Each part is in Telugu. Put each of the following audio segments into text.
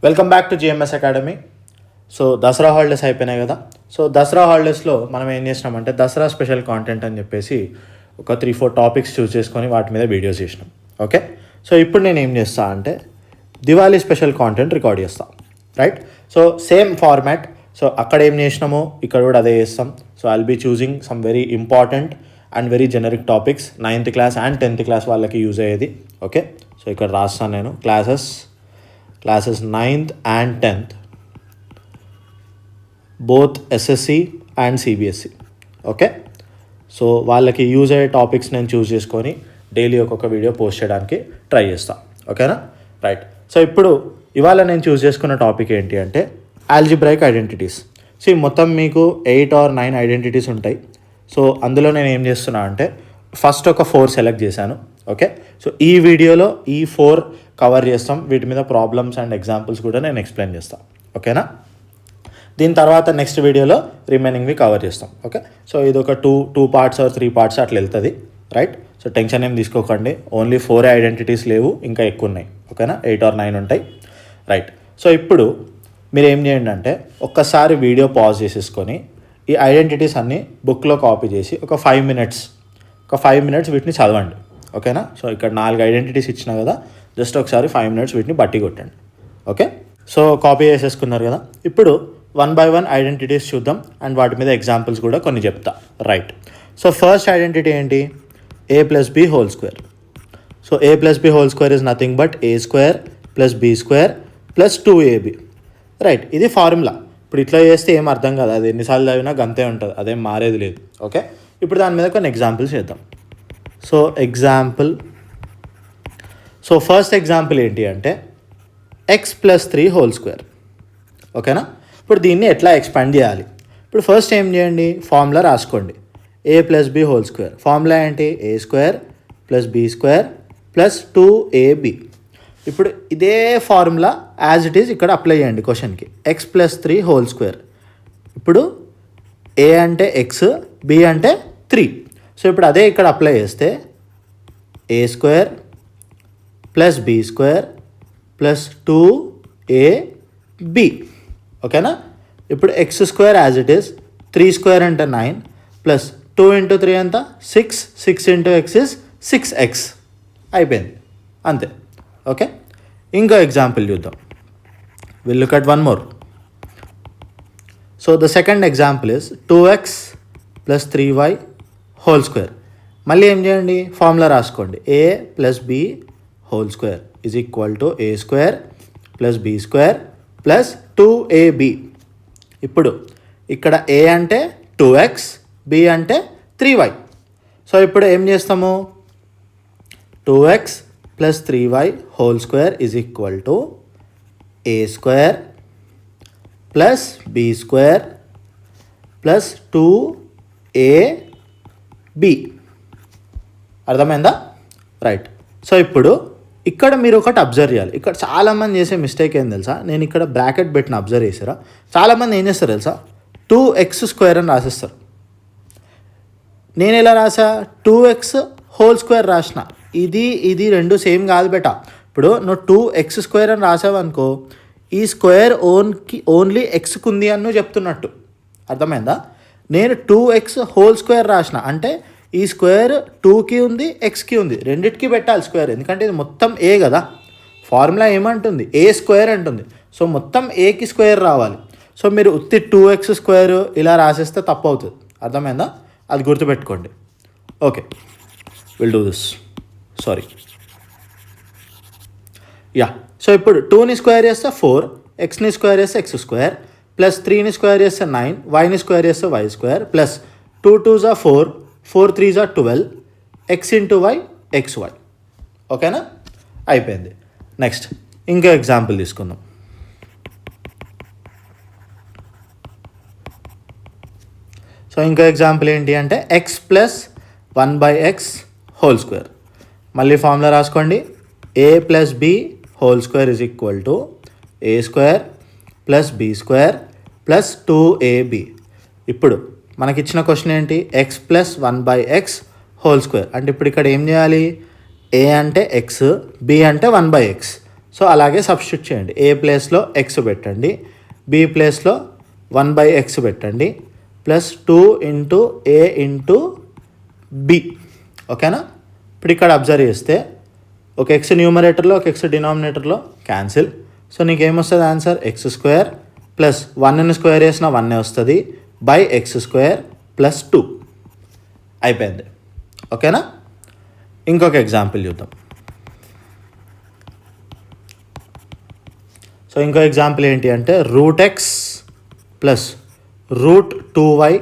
Welcome back to GMS academy. So Dasara holidays అయిపోయినాయి కదా. సో దసరా హాలిడేస్లో మనం ఏం చేసినామంటే దసరా స్పెషల్ కాంటెంట్ అని చెప్పేసి ఒక 3-4 టాపిక్స్ చూస్ చేసుకొని వాటి మీద వీడియోస్ చేసినాం. ఓకే, సో ఇప్పుడు నేను ఏం చేస్తా అంటే దివాళీ స్పెషల్ కాంటెంట్ రికార్డ్ చేస్తాను, right? So same format. So అక్కడ ఏం చేసినామో ఇక్కడ కూడా అదే చేస్తాం. So I'll be choosing some very important and very generic topics 9th class and 10th class వాళ్ళకి యూజ్ అయ్యేది. ఓకే, సో ఇక్కడ రాస్తాను నేను classes 9th and 10th, both SSC and CBSE. Okay, so వాళ్ళకి యూజ్ అయ్యే టాపిక్స్ నేను చూస్ చేసుకొని డైలీ ఒక్కొక్క వీడియో పోస్ట్ చేయడానికి ట్రై చేస్తాను. ఓకేనా, రైట్? సో ఇప్పుడు ఇవాళ నేను చూస్ చేసుకున్న టాపిక్ ఏంటి అంటే ఆల్జిబ్రాయిక్ ఐడెంటిటీస్. సో మొత్తం మీకు 8 or 9 ఐడెంటిటీస్ ఉంటాయి. సో అందులో నేను ఏం చేస్తున్నా అంటే ఫస్ట్ ఒక 4 సెలెక్ట్ చేశాను. ఓకే, సో ఈ వీడియోలో ఈ 4 కవర్ చేస్తాం. వీటి మీద ప్రాబ్లమ్స్ అండ్ ఎగ్జాంపుల్స్ కూడా నేను ఎక్స్ప్లెయిన్ చేస్తాను. ఓకేనా, దీని తర్వాత నెక్స్ట్ వీడియోలో రిమైనింగ్వి కవర్ చేస్తాం. ఓకే, సో ఇది ఒక 2 parts or 3 parts అట్లా వెళ్తుంది, రైట్? సో టెన్షన్ ఏం తీసుకోకండి, ఓన్లీ 4 ఐడెంటిటీస్ లేవు, ఇంకా ఎక్కువ ఉన్నాయి. ఓకేనా, 8 or 9 ఉంటాయి, రైట్? సో ఇప్పుడు మీరు ఏం చేయండి అంటే ఒక్కసారి వీడియో పాజ్ చేసేసుకొని ఈ ఐడెంటిటీస్ అన్నీ బుక్లో కాపీ చేసి ఒక 5 minutes వీటిని చదవండి. ఓకేనా, సో ఇక్కడ 4 ఐడెంటిటీస్ ఇచ్చినా కదా, జస్ట్ ఒకసారి 5 minutes వీటిని బట్టి కొట్టండి. ఓకే, సో కాపీ చేసేసుకున్నారు కదా. ఇప్పుడు 1 by 1 ఐడెంటిటీస్ చూద్దాం అండ్ వాటి మీద ఎగ్జాంపుల్స్ కూడా కొన్ని చెప్తా, రైట్? సో ఫస్ట్ ఐడెంటిటీ ఏంటి? a plus b whole square. So a plus b whole square is nothing but a square plus b square plus 2ab, right? ఇది ఫార్ములా. ఇప్పుడు ఇట్లా చేస్తే ఏం అర్థం కాదు, అది ఎన్నిసార్లు చదివినా గంతే ఉంటుంది, అదేం మారేది లేదు. ఓకే, ఇప్పుడు దాని మీద కొన్ని ఎగ్జాంపుల్స్ చేద్దాం. సో ఫస్ట్ ఎగ్జాంపుల్ ఏంటి అంటే x plus 3 whole square. ఓకేనా, ఇప్పుడు దీన్ని ఎట్లా ఎక్స్పాండ్ చేయాలి? ఇప్పుడు ఫస్ట్ ఏం చేయండి, ఫార్ములా రాసుకోండి. a plus b whole square formula ఏంటి? a square plus b square plus 2ab. ఇప్పుడు ఇదే ఫార్ములా యాజ్ ఇట్ ఈజ్ ఇక్కడ అప్లై చేయండి క్వశ్చన్కి. x plus 3 whole square. ఇప్పుడు a అంటే x, b అంటే 3. సో ఇప్పుడు అదే ఇక్కడ అప్లై చేస్తే a square plus b square plus 2ab. ఓకేనా, ఇప్పుడు X square as it is, 3 square అంటే 9 ప్లస్ 2 into 3 ఎంత 6 into x is 6x. అయిపోయింది, అంతే. ఓకే, ఇంకో ఎగ్జాంపుల్ చూద్దాం. Will look at one more. So the second example is 2x plus 3y whole square. మళ్ళీ ఏం చేయండి, ఫార్ములా రాసుకోండి. a plus b whole square is equal to a square plus b square plus 2ab. ఇప్పుడు ఇక్కడ a అంటే 2x, b అంటే 3y. సో ఇప్పుడు ఏం చేస్తాము, 2x plus 3y whole square is equal to a square plus b square plus 2ab. అర్థమైందా? రైట్. సో ఇప్పుడు ఇక్కడ మీరు ఒకటి అబ్జర్వ్ చేయాలి. ఇక్కడ చాలామంది చేసే మిస్టేక్ ఏం తెలుసా, నేను ఇక్కడ బ్రాకెట్ పెట్టిన అబ్జర్వ్ చేసారా? చాలామంది ఏం చేస్తారు తెలుసా, 2x స్క్వేర్ అని రాసేస్తారు. నేను ఎలా రాసా, 2x హోల్ స్క్వేర్ రాసిన. ఇది రెండు సేమ్ కాదు బేటా. ఇప్పుడు నువ్వు 2x స్క్వేర్ అని రాసావు అనుకో, ఈ స్క్వేర్ ఓన్లీ ఎక్స్కి ఉంది అని నువ్వు చెప్తున్నట్టు. అర్థమైందా? నేను 2x హోల్ స్క్వేర్ రాసిన అంటే ఈ స్క్వేర్ 2కి ఉంది, ఎక్స్కి ఉంది, రెండిటికి పెట్టాలి స్క్వేర్, ఎందుకంటే ఇది మొత్తం ఏ కదా. ఫార్ములా ఏమంటుంది, ఏ స్క్వేర్ అంటుంది. సో మొత్తం ఏకి స్క్వేర్ రావాలి. సో మీరు ఉత్తి 2x స్క్వేర్ ఇలా రాసేస్తే తప్పు అవుతుంది. అర్థమైందా? అది గుర్తుపెట్టుకోండి. Okay, will do this. Sorry, ya. So ఇప్పుడు 2ని స్క్వేర్ చేస్తే 4, ఎక్స్ని స్క్వేర్ చేస్తే ఎక్స్ స్క్వేర్ ప్లస్ 3ని స్క్వేర్ చేస్తే 9, వైని స్క్వేర్ చేస్తే y square plus 2 2s are 4, 4 3s are 12, x into y xy. ఓకేనా, అయిపోయింది. నెక్స్ట్ ఇంకో ఎగ్జాంపుల్ తీసుకుందాం. సో ఇంకో ఎగ్జాంపుల్ ఏంటి అంటే x plus 1/x whole square. మళ్ళీ ఫార్ములా రాసుకోండి. a plus b whole square is equal to a square plus b square plus 2ab. ఇప్పుడు మనకి ఇచ్చిన క్వశ్చన్ ఏంటి, x plus 1/x whole square. అంటే ఇప్పుడు ఇక్కడ ఏం చేయాలి, a అంటే x, b అంటే 1/x. సో అలాగే సబ్స్టిట్యూట్ చేయండి. ఏ ప్లేస్లో ఎక్స్ పెట్టండి, బి ప్లేస్లో 1/x పెట్టండి, plus 2 into a into B. ఓకేనా? ఇప్పుడు ఇక్కడ అబ్జర్వ్ చేస్తే ఒక ఎక్స్ న్యూమరేటర్లో ఒక ఎక్స్ డినామినేటర్లో క్యాన్సిల్. సో నీకు ఏమొస్తుంది ఆన్సర్? ఎక్స్ స్క్వేర్ ప్లస్ 1ని స్క్వేర్ చేసిన 1 వస్తుంది బై ఎక్స్ స్క్వేర్ ప్లస్ 2 అయిపోయింది. ఓకేనా? ఇంకొక ఎగ్జాంపుల్ చూద్దాం. సో ఇంకో ఎగ్జాంపుల్ ఏంటి అంటే root x plus root 2y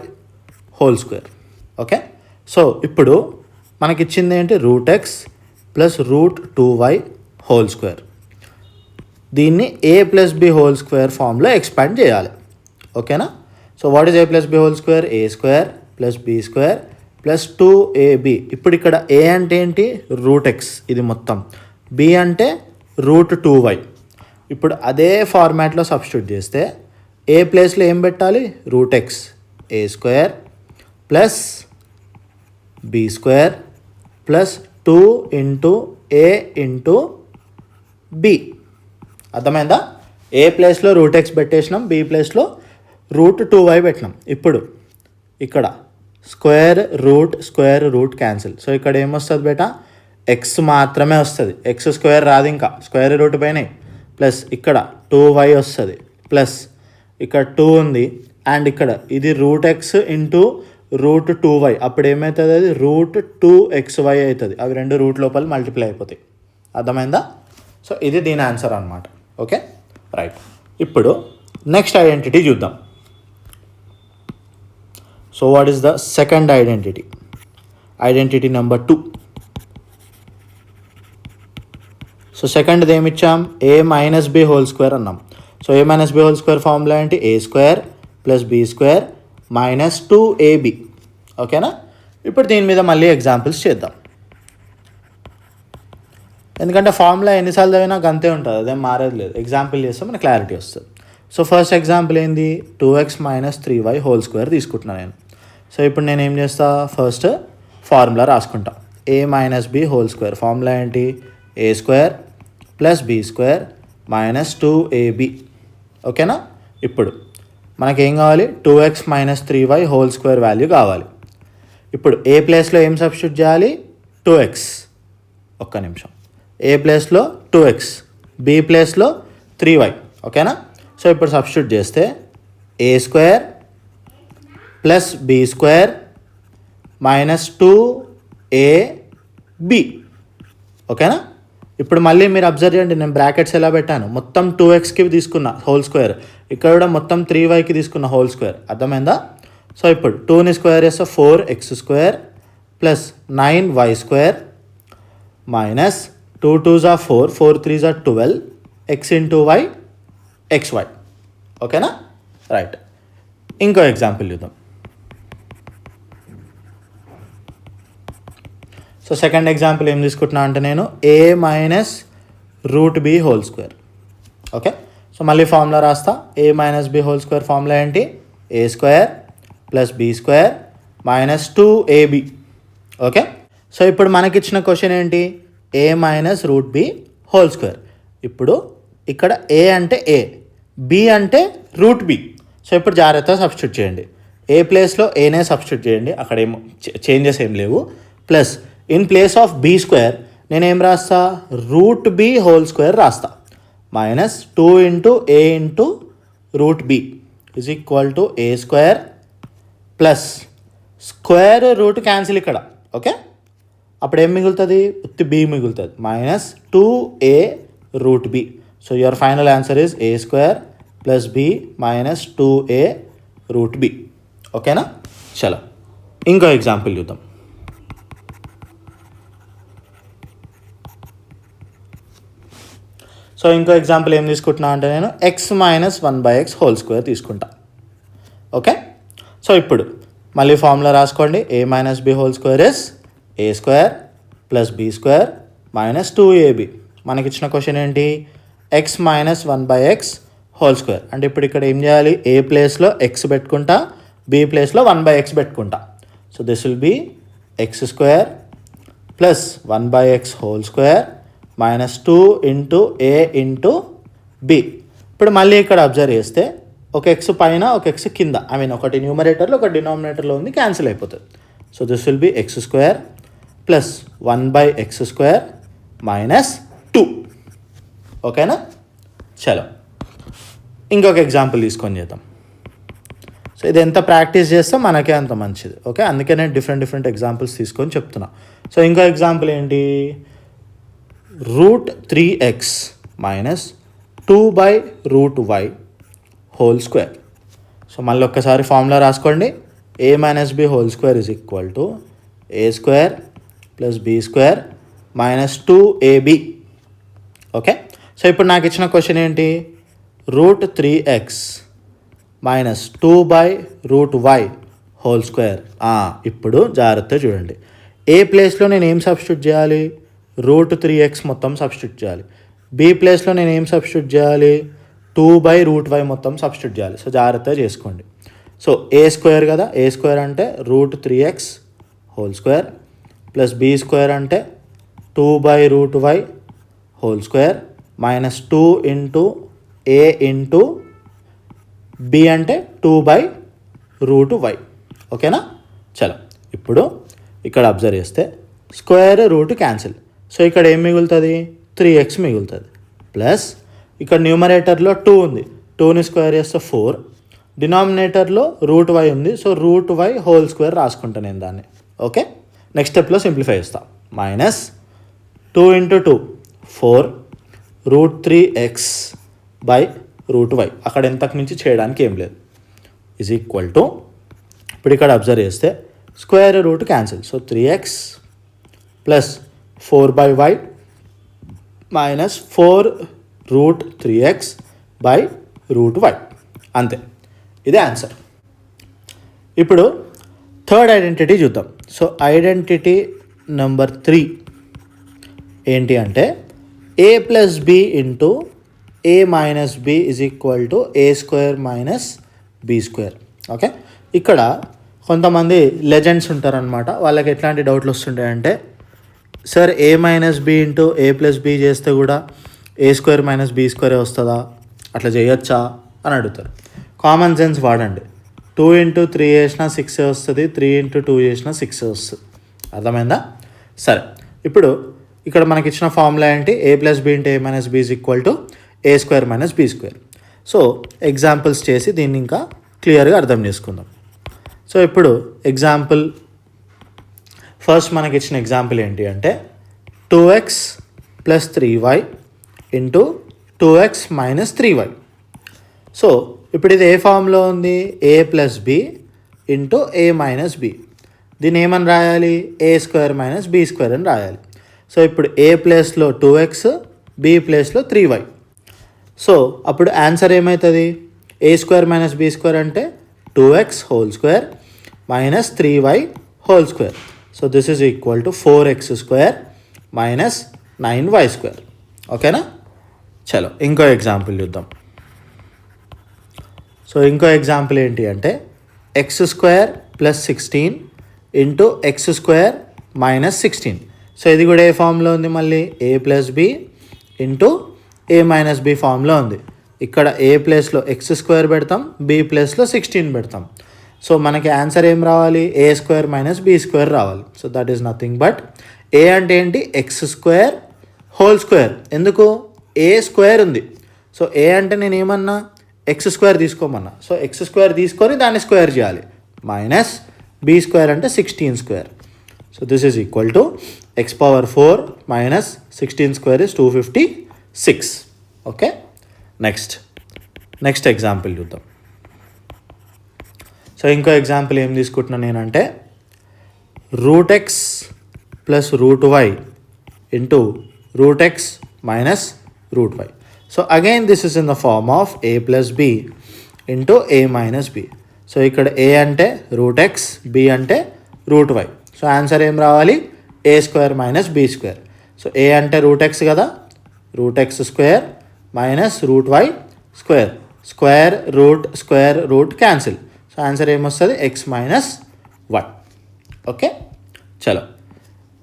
whole square. Okay, so ఇప్పుడు మనకిచ్చింది ఏంటి? Root x plus root 2y whole square. దీన్ని a plus b whole square ఫామ్లో ఎక్స్పాండ్ చేయాలి. ఓకేనా? So what is a plus b whole square? A square plus b square plus 2ab. ఇప్పుడు ఇక్కడ ఏ అంటే ఏంటి? రూట్ ఎక్స్ ఇది మొత్తం, బి అంటే రూట్ 2y. ఇప్పుడు అదే ఫార్మాట్లో సబ్స్టిట్యూట్ చేస్తే ఏ ప్లేస్లో ఏం పెట్టాలి? Root x, a square plus b square plus 2 into a into b. అర్థమైందా? ఏ ప్లేస్లో రూట్ ఎక్స్ పెట్టేసినాం, బి ప్లేస్లో రూట్ 2y పెట్టినాం. ఇప్పుడు ఇక్కడ స్క్వేర్ రూట్ క్యాన్సిల్. సో ఇక్కడ ఏమొస్తుంది బేటా? ఎక్స్ మాత్రమే వస్తుంది, ఎక్స్ స్క్వేర్ రాదు, ఇంకా స్క్వేర్ రూట్ పైన ప్లస్ ఇక్కడ 2y వస్తుంది ప్లస్ ఇక్కడ 2 ఉంది అండ్ ఇక్కడ ఇది root x into root 2y. అప్పుడు ఏమవుతుంది? అది రూట్ 2xy అవుతుంది. అవి రెండు రూట్ లోపల మల్టిప్లై అయిపోతాయి. అర్థమైందా? సో ఇది దీని ఆన్సర్ అనమాట. Okay, right. ఇప్పుడు నెక్స్ట్ ఐడెంటిటీ చూద్దాం. So what is the second identity? Identity number 2. So సెకండ్ది ఏమి ఇచ్చాం? A minus b whole square అన్నాం. So a minus b whole square formula ఏంటి? A square plus b square minus 2ab. ఓకేనా? ఇప్పుడు దీని మీద మళ్ళీ ఎగ్జాంపుల్స్ చేద్దాం. ఎందుకంటే ఫార్ములా ఎన్నిసార్లు చదివినా అంతే ఉంటుంది, అదేం మారేది లేదు. ఎగ్జాంపుల్ చేస్తే మనకు క్లారిటీ వస్తుంది. సో ఫస్ట్ ఎగ్జాంపుల్ ఏంది? 2x minus 3y whole square తీసుకుంటున్నాను నేను. సో ఇప్పుడు నేను ఏం చేస్తా? ఫస్ట్ ఫార్ములా రాసుకుంటా. A minus b whole square formula ఏంటి? A square plus b square minus 2ab. ఓకేనా? ఇప్పుడు మనకేం కావాలి? 2x minus 3y whole square value కావాలి. ఇప్పుడు ఏ ప్లేస్లో ఏం సబ్స్టిట్యూట్ చేయాలి? 2x. ఒక్క నిమిషం. ఏ ప్లేస్లో 2x, బి ప్లేస్లో 3y. ఓకేనా? సో ఇప్పుడు సబ్స్టిట్యూట్ చేస్తే a square plus b square minus 2ab. ఓకేనా? ఇప్పుడు మళ్ళీ మీరు అబ్జర్వ్ చేయండి, నేను బ్రాకెట్స్ ఎలా పెట్టాను? మొత్తం 2xకి తీసుకున్న హోల్ స్క్వేర్, ఇక్కడ కూడా మొత్తం 3yకి తీసుకున్న హోల్ స్క్వేర్. అర్థమైందా? సో ఇప్పుడు 2ని స్క్వేర్ చేస్తే 4x square plus 9y square minus 2 2s are 4, 4 3s are 12, x into y xy. ఓకేనా? రైట్. ఇంకో ఎగ్జాంపుల్ చూద్దాం. సో సెకండ్ ఎగ్జాంపుల్ ఏం తీసుకుంటున్నా అంటే నేను a minus root b whole square. Okay, so మళ్ళీ ఫార్ములా రాస్తా. A minus b whole square formula ఏంటి? A square plus b square minus 2ab. Okay, so ఇప్పుడు మనకిచ్చిన క్వశ్చన్ ఏంటి? A minus root b whole square. ఇప్పుడు ఇక్కడ ఏ అంటే ఏ, బి అంటే రూట్ బి. సో ఇప్పుడు జాగ్రత్తగా సబ్స్టిట్యూట్ చేయండి. ఏ ప్లేస్లో ఏనే సబ్స్టిట్యూట్ చేయండి, అక్కడ ఏమో చేంజెస్ ఏం లేవు. Plus in place of b square నేనేం రాస్తా? రూట్ బి హోల్ స్క్వేర్ రాస్తా. Minus 2 into a into root b is equal to a square plus square root cancel ఇక్కడ. ఓకే, అప్పుడు ఏం మిగులుతుంది? ఉత్తి బి మిగులుతుంది. Minus 2a root b. So your final answer is a square plus b minus 2a root b. ఓకేనా? చలో ఇంకో ఎగ్జాంపుల్ చూద్దాం. సో ఇంకో ఎగ్జాంపుల్ ఏం తీసుకుంటున్నా అంటే నేను x minus 1/x whole square తీసుకుంటా. ఓకే, సో ఇప్పుడు మళ్ళీ ఫార్ములా రాసుకోండి. A minus b whole square is a square plus b square minus 2ab. మనకిచ్చిన క్వశ్చన్ ఏంటి? X minus 1/x whole square. అంటే ఇప్పుడు ఇక్కడ ఏం చేయాలి? ఏ ప్లేస్లో ఎక్స్ పెట్టుకుంటా, బి ప్లేస్లో 1/x పెట్టుకుంటా. So this will be x square plus 1/x whole square -2 into a into b. ఇప్పుడు మళ్ళీ ఇక్కడ అబ్జర్వ్ చేస్తే ఒక ఎక్స్ పైన ఒక ఎక్స్ కింద, ఐ మీన్ ఒకటి న్యూమరేటర్లో ఒక డినామినేటర్లో ఉంది, క్యాన్సిల్ అయిపోతుంది. So this will B x² plus 1/x² minus 2. ఓకేనా? చలో ఇంకొక ఎగ్జాంపుల్ తీసుకొని చేద్దాం. సో ఇది ఎంత ప్రాక్టీస్ చేస్తే మనకే అంత మంచిది. ఓకే, అందుకే నేను డిఫరెంట్ ఎగ్జాంపుల్స్ తీసుకొని చెప్తున్నా. సో ఇంకో ఎగ్జాంపుల్ ఏంటి, √3x minus 2/√y whole square. So మళ్ళీ ఒక్కసారి ఫార్ములా రాసుకోండి. a - b whole square is equal to a² plus b² minus 2ab. Okay, so ఇప్పుడు నాకు ఇచ్చిన క్వశ్చన్ ఏంటి, √3x minus 2/√y whole square. ఇప్పుడు జాగ్రత్తగా చూడండి, ఏ ప్లేస్లో నేను ఏం సబ్స్టిట్యూట్ చేయాలి, √3x మొత్తం సబ్స్టిట్యూట్ చేయాలి. బి ప్లేస్లో నేను ఏం సబ్స్టిట్యూట్ చేయాలి, 2/√y మొత్తం సబ్స్టిట్యూట్ చేయాలి. సో జాగ్రత్తగా చేసుకోండి. సో a² కదా, a² అంటే √3x whole square plus b² అంటే 2/√y whole square minus 2 into a into b అంటే 2/√y. ఓకేనా? చలో ఇప్పుడు ఇక్కడ అబ్జర్వ్ చేస్తే స్క్వేర్ రూట్ క్యాన్సిల్. సో ఇక్కడ ఏం మిగులుతుంది, 3x మిగులుతుంది. ప్లస్ ఇక్కడ న్యూమరేటర్లో 2 ఉంది, 2ని స్క్వేర్ చేస్తే 4. డినామినేటర్లో √y ఉంది, సో √y హోల్ స్క్వేర్ రాసుకుంటాను నేను దాన్ని. ఓకే, నెక్స్ట్ స్టెప్లో సింప్లిఫై చేస్తా. మైనస్ 2 ఇంటూ 2 4 √3x √y, అక్కడ ఎంతకు మించి చేయడానికి ఏం లేదు, ఈజ్ ఈక్వల్ టు, ఇప్పుడు ఇక్కడ అబ్జర్వ్ చేస్తే square root cancel. So 3x plus 4/y minus 4√3x √y. అంతే, ఇదే ఆన్సర్. ఇప్పుడు థర్డ్ ఐడెంటిటీ చూద్దాం. సో ఐడెంటిటీ నెంబర్ 3 ఏంటి అంటే a plus b into a minus b is equal to a² minus b². Okay, ఇక్కడ కొంతమంది లెజెండ్స్ ఉంటారనమాట, వాళ్ళకి ఎట్లాంటి డౌట్లు వస్తుంటాయంటే, sir a minus b into a plus b చేస్తే కూడా a² మైనస్ b² వస్తుందా, అట్లా చేయొచ్చా అని అడుగుతారు. కామన్ సెన్స్ వాడండి. 2 ఇంటూ 3 చేసినా 6 వస్తుంది, 3 ఇంటూ 2 చేసినా 6 వస్తుంది. అర్థమైందా? సరే, ఇప్పుడు ఇక్కడ మనకి ఇచ్చిన ఫార్ములా ఏంటి, a plus b into a minus b is equal to a² minus b². So examples చేసి దీన్ని ఇంకా క్లియర్గా అర్థం చేసుకుందాం. సో ఇప్పుడు ఎగ్జాంపుల్ ఫస్ట్ మనకి ఇచ్చిన ఎగ్జాంపుల్ ఏంటి అంటే 2x plus 3y into 2x minus 3y. So ఇప్పుడు ఇది ఏ ఫామ్లో ఉంది, a plus b into a minus b. దీన్ని ఏమని రాయాలి, a² మైనస్ b² అని రాయాలి. సో ఇప్పుడు a ప్లేస్లో 2x, b ప్లేస్లో 3y. సో అప్పుడు ఆన్సర్ ఏమవుతుంది, a² మైనస్ b² అంటే 2x whole square minus 3y whole square. So this is equal to 4x² minus 9y². ఓకేనా? చలో ఇంకో ఎగ్జాంపుల్ చూద్దాం. సో ఇంకో ఎగ్జాంపుల్ ఏంటి అంటే x² plus 16 into x² minus 16. So ఇది కూడా ఏ ఫామ్లో ఉంది, మళ్ళీ a plus b into a minus b ఫామ్లో ఉంది. ఇక్కడ a ప్లేస్లో x² పెడతాం, b ప్లేస్లో 16 పెడతాం. సో మనకి ఆన్సర్ ఏం రావాలి, a² మైనస్ b² రావాలి. So that is nothing but a అంటే ఏంటి, x² హోల్ స్క్వేర్. ఎందుకు, a² ఉంది. సో a అంటే నేను ఏమన్నా x² తీసుకోమన్నా, సో x² తీసుకొని దాన్ని స్క్వేర్ చేయాలి. మైనస్ b² అంటే 16². So this is equal to x⁴ minus 16² is 256. Okay, next example చూద్దాం. సో ఇంకో ఎగ్జాంపుల్ ఏం తీసుకుంటున్నాను నేనంటే √x plus √y into √x minus √y. So again this is in the form of a plus b into a minus b. So ఇక్కడ a అంటే √x, b అంటే √y. సో ఆన్సర్ ఏం రావాలి, a² minus b². So a అంటే √x కదా, √x² minus √y². Square root cancel. So answer ఏమొస్తుంది, x మైనస్ y. ఓకే, చలో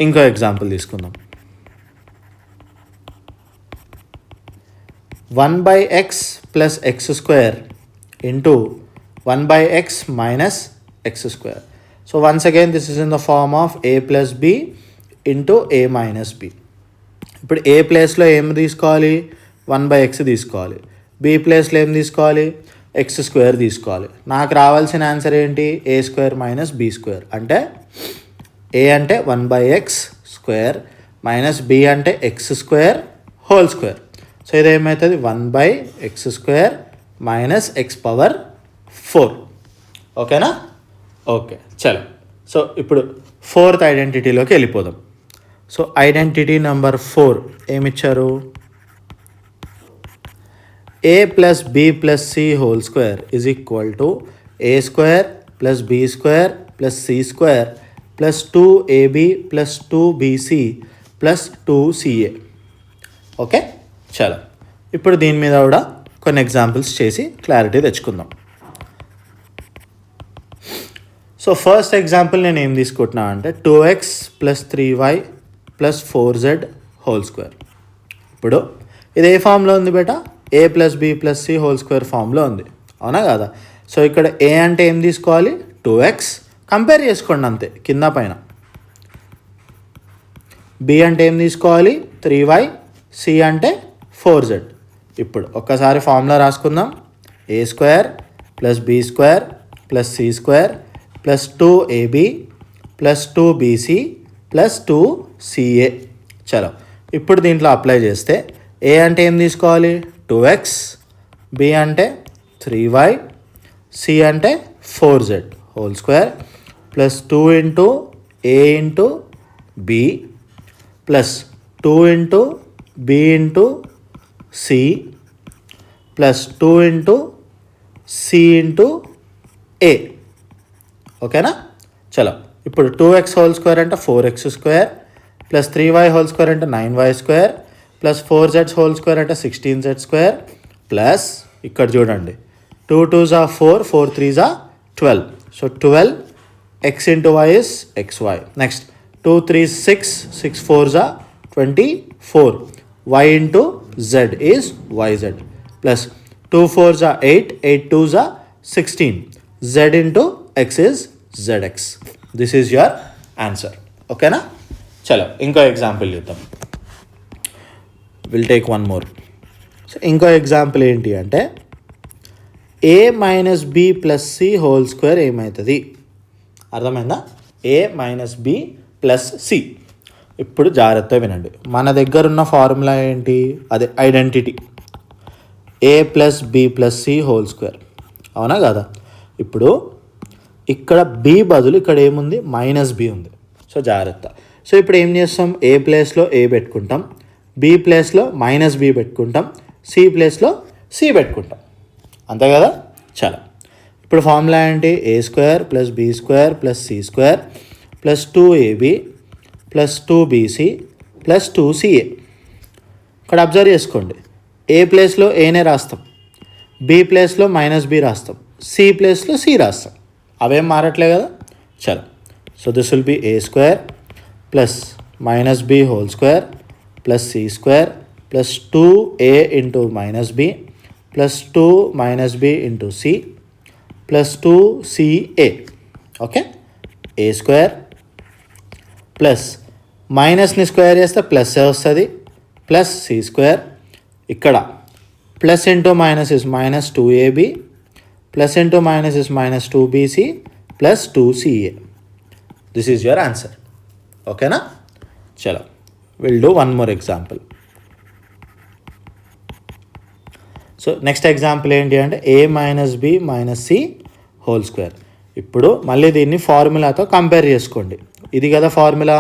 ఇంకో ఎగ్జాంపుల్ తీసుకుందాం. 1/x plus x square into 1/x minus x square. So once again this is in the form of a plus b into a minus b. ఇప్పుడు ఏ ప్లేస్లో ఏం తీసుకోవాలి, 1/x తీసుకోవాలి. బి ప్లేస్లో ఏం తీసుకోవాలి, ఎక్స్ స్క్వేర్ తీసుకోవాలి. నాకు రావాల్సిన ఆన్సర్ ఏంటి, a square minus b square. అంటే ఏ అంటే 1/x స్క్వేర్ మైనస్ బి అంటే x square whole square. So ఇదేమవుతుంది 1/x square minus x power 4. ఓకేనా? ఓకే చలో. సో ఇప్పుడు ఫోర్త్ ఐడెంటిటీలోకి వెళ్ళిపోదాం. సో ఐడెంటిటీ నెంబర్ 4 ఏమిచ్చారు, a plus b plus c whole square is equal to a square plus b square plus c square plus 2ab plus 2bc plus 2ca. Okay చలో. ఇప్పుడు దీని మీద కూడా కొన్ని ఎగ్జాంపుల్స్ చేసి క్లారిటీ తెచ్చుకుందాం. సో ఫస్ట్ ఎగ్జాంపుల్ నేను ఏం తీసుకుంటున్నా అంటే 2x plus 3y plus 4z whole square. ఇప్పుడు ఇది ఏ ఫామ్లో ఉంది బేటా, a plus b plus c whole square ఫామ్లో ఉంది, అవునా కదా? సో ఇక్కడ ఏ అంటే ఏం తీసుకోవాలి, 2x, కంపేర్ చేసుకోండి అంతే కింద పైన. బి అంటే ఏం తీసుకోవాలి, 3y, సి అంటే 4z. ఇప్పుడు ఒక్కసారి ఫార్ములా రాసుకుందాం. A square plus b square plus c square plus 2ab plus 2bc plus 2ca. చలో ఇప్పుడు దీంట్లో అప్లై చేస్తే ఏ అంటే ఏం తీసుకోవాలి, 2x, బి అంటే 3y, సి అంటే 4z whole square plus 2 into a into b plus 2 into b into c plus 2 into c into a. ఓకేనా? చలో ఇప్పుడు 2x హోల్ స్క్వేర్ అంటే 4x square plus 3y whole square అంటే 9y square plus 4z whole square అంటే 16z స్క్వేర్ ప్లస్ ఇక్కడ చూడండి 2 2s are 4, 4 3s are 12. So 12 x into y is xy. Next 2 3s 6, 6 4s are 24. y into z is yz plus 2 4s are 8, 8 2s are 16. z into x is zx. This is your answer. ఓకేనా? చలో ఇంకో ఎగ్జాంపుల్ చూద్దాం. Will take one more. So ఇంకో ఎగ్జాంపుల్ ఏంటి అంటే a minus b plus c whole square ఏమవుతుంది, అర్థమైందా? A minus b plus c. ఇప్పుడు జాగ్రత్తగా వినండి, మన దగ్గర ఉన్న ఫార్ములా ఏంటి, అదే identity a plus b plus c whole square, అవునా కదా? ఇప్పుడు ఇక్కడ బి బదులు ఇక్కడ ఏముంది, మైనస్ బి ఉంది. సో జాగ్రత్త. సో ఇప్పుడు ఏం చేస్తాం, ఏ ప్లేస్లో ఏ పెట్టుకుంటాం, బి ప్లేస్లో మైనస్ బి పెట్టుకుంటాం, సి ప్లేస్లో సి పెట్టుకుంటాం, అంతే కదా? చాలా. ఇప్పుడు ఫార్ములా ఏంటి, a square plus b square plus c square plus 2ab plus 2bc plus 2ca. ఇక్కడ అబ్జర్వ్ చేసుకోండి, ఏ ప్లేస్లో ఏనే రాస్తాం, బి ప్లేస్లో మైనస్ బి రాస్తాం, సి ప్లేస్లో సి రాస్తాం, అవేం మారట్లే కదా? చలో. So this will be a square plus minus b whole square plus c square plus 2a into minus b plus 2 minus b into c plus 2ca. Okay, a square plus మైనస్ని స్క్వేర్ చేస్తే ప్లస్ వస్తుంది ప్లస్ సి స్క్వేర్. ఇక్కడ plus into minus is minus 2ab plus into minus is minus 2bc plus 2ca. This is your answer. ఓకేనా? చలో will do one more example. So next example ఏంటి అంటే a minus b minus c whole square. ఇప్పుడు మళ్ళీ దీన్ని ఫార్ములాతో కంపేర్ చేసుకోండి. ఇది కదా ఫార్ములా,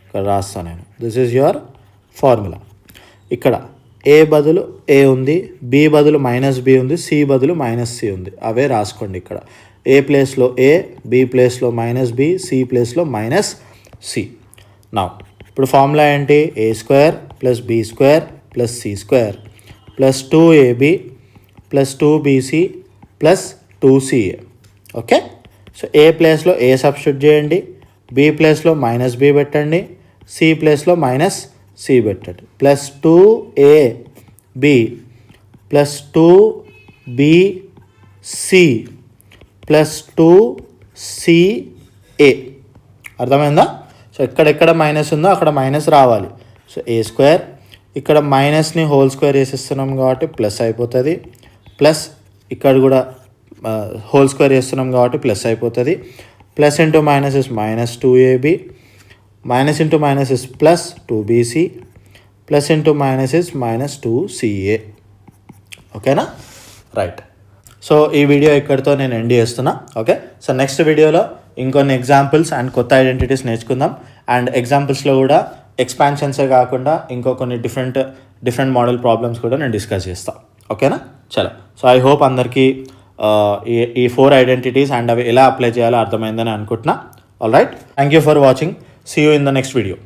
ఇక్కడ రాస్తాను నేను. This is your formula. ఇక్కడ ఏ బదులు ఏ ఉంది, బి బదులు మైనస్ బి ఉంది, సి బదులు మైనస్ సి ఉంది, అవే రాసుకోండి. ఇక్కడ ఏ ప్లేస్లో ఏ, బి ప్లేస్లో మైనస్ బి, సి ప్లేస్లో మైనస్ సి. నా ఇప్పుడు ఫార్ములా ఏంటి, a square plus b square plus c square plus 2ab plus 2bc plus 2ca. Okay, so a ప్లేస్లో ఏ సబ్స్టిట్యూట్ చేయండి, బి ప్లేస్లో మైనస్ బి పెట్టండి, సి ప్లేస్లో మైనస్ సి పెట్టండి plus 2a b plus 2bc plus 2ca. అర్థమైందా? సో ఎక్కడెక్కడ మైనస్ ఉందో అక్కడ మైనస్ రావాలి. సో ఏ స్క్వేర్, ఇక్కడ మైనస్ని హోల్ స్క్వేర్ చేసేస్తున్నాం కాబట్టి ప్లస్ అయిపోతుంది, ప్లస్ ఇక్కడ కూడా హోల్ స్క్వేర్ చేస్తున్నాం కాబట్టి ప్లస్ అయిపోతుంది. Plus into minus is minus 2ab, minus into minus is plus 2bc, plus into minus is minus 2ca. ఓకేనా? రైట్. సో ఈ వీడియో ఇక్కడితో నేను ఎండ్ చేస్తున్నా. ఓకే, సో నెక్స్ట్ వీడియోలో ఇంకొన్ని ఎగ్జాంపుల్స్ అండ్ కొత్త ఐడెంటిటీస్ నేర్చుకుందాం. అండ్ ఎగ్జాంపుల్స్లో కూడా ఎక్స్పాన్షన్సే కాకుండా ఇంకో కొన్ని డిఫరెంట్ మోడల్ ప్రాబ్లమ్స్ కూడా నేను డిస్కస్ చేస్తాను. ఓకేనా? చలో. సో ఐ హోప్ అందరికీ ఈ 4 ఐడెంటిటీస్ అండ్ అవి ఎలా అప్లై చేయాలో అర్థమైందని అనుకుంటున్నా. All right, thank you for watching. See you in the next video.